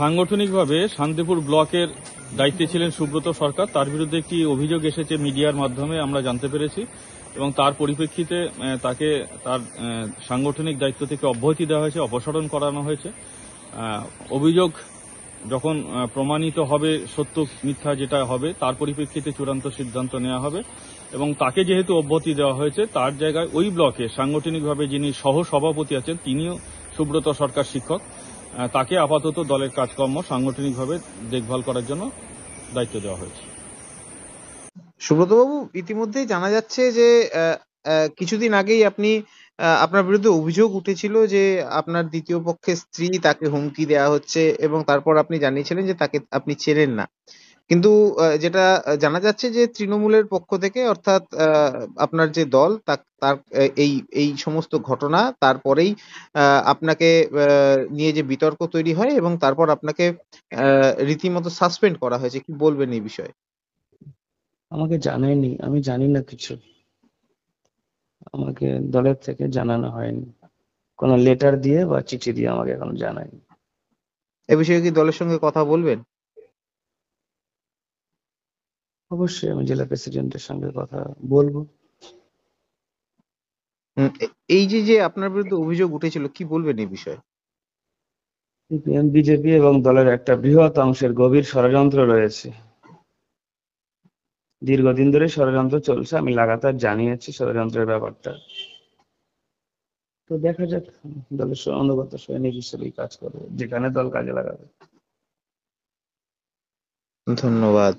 সাংগঠনিকভাবে শান্তিপুর ব্লকের দায়িত্বে ছিলেন সুব্রত সরকার। তার বিরুদ্ধে একটি অভিযোগ এসেছে মিডিয়ার মাধ্যমে আমরা জানতে পেরেছি, এবং তার পরিপ্রেক্ষিতে তাকে তার সাংগঠনিক দায়িত্ব থেকে অব্যাহতি দেওয়া হয়েছে, অপসারণ করানো হয়েছে। অভিযোগ যখন প্রমাণিত হবে, সত্য মিথ্যা যেটা হবে, তার পরিপ্রেক্ষিতে চূড়ান্ত সিদ্ধান্ত নেওয়া হবে। এবং তাকে যেহেতু অব্যাহতি দেওয়া হয়েছে, তার জায়গায় ওই ব্লকে সাংগঠনিকভাবে যিনি সহ সভাপতি আছেন, তিনিও সুব্রত সরকার শিক্ষক, তাকে আপাতত দলের কাজকর্ম সাংগঠনিকভাবে দেখভাল করার জন্য দায়িত্ব দেওয়া হয়েছে। সুব্রতবাবু, ইতিমধ্যেই জানা যাচ্ছে যে কিছুদিন আগেই আপনার বিরুদ্ধে অভিযোগ উঠেছিল যে আপনার দ্বিতীয় পক্ষের স্ত্রী, তাকে হুমকি দেওয়া হচ্ছে, এবং তারপর আপনি জানিয়েছিলেন যে তাকে আপনি চেনেন না। কিন্তু যেটা জানা যাচ্ছে যে তৃণমূলের পক্ষ থেকে, অর্থাৎ আপনার যে দল, তার এই এই সমস্ত ঘটনা তারপরেই আপনাকে নিয়ে যে বিতর্ক তৈরি হয়, এবং তারপর আপনাকে রীতিমতো সাসপেন্ড করা হয়েছে। কি বলবেন এই বিষয়ে? আমাকে জানায়নি, আমি জানি না কিছু। আমাকে দলের থেকে জানানো হয়নি, কোনো লেটার দিয়ে বা চিঠি দিয়ে আমাকে এখনো জানায়নি। এ বিষয়ে কি দলের সঙ্গে কথা বলবেন? অবশ্যই আমি জেলা প্রেসিডেন্টের সঙ্গে কথা বলবো। এই যে আপনার বিরুদ্ধে অভিযোগ উঠেছিল, কি বলবেন এই বিষয়ে? সিপিএম, বিজেপি এবং দলের একটা বৃহৎ অংশের গভীর ষড়যন্ত্র রয়েছে। দীর্ঘদিন ধরে ষড়যন্ত্র চলছে, আমি লাগাতার জানিয়েছি ষড়যন্ত্রের ব্যাপারটা। তো দেখা যাক, দলের অনুগত সৈনিক হিসেবেই কাজ করবে যেখানে দল কাজে লাগাবে। ধন্যবাদ।